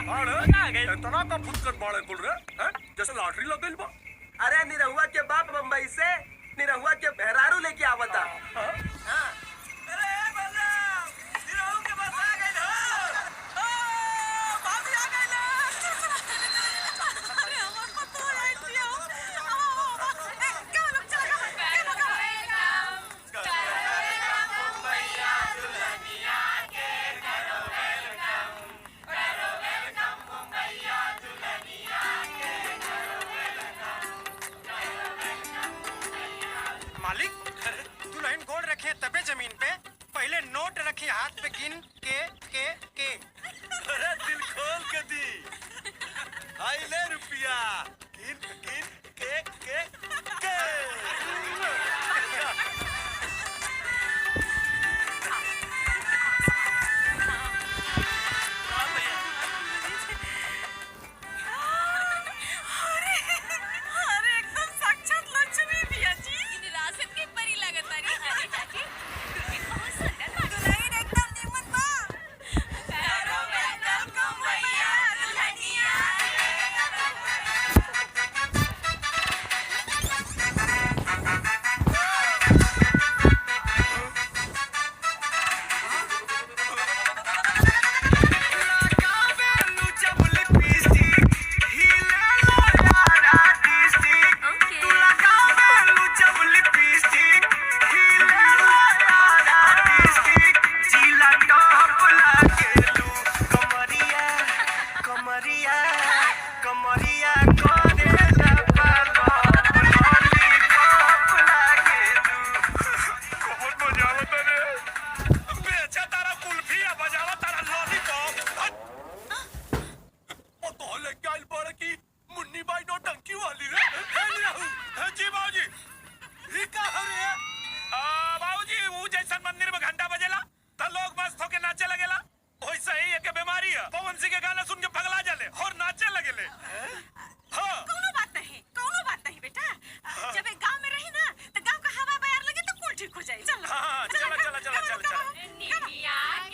इतना का फुटकर बाड़े कुल रे हैं? जैसे लॉटरी लग गई बा। अरे निरहुआ के बाप बम्बई से निरहुआ के मेहरारू लेके आवता। मालिक दुल्हन गोड़ रखे तबे जमीन पे, पहले नोट रखी हाथ पे गिन के। अरे दिल खोल के दी। हाय ले रुपया गिन गिन के।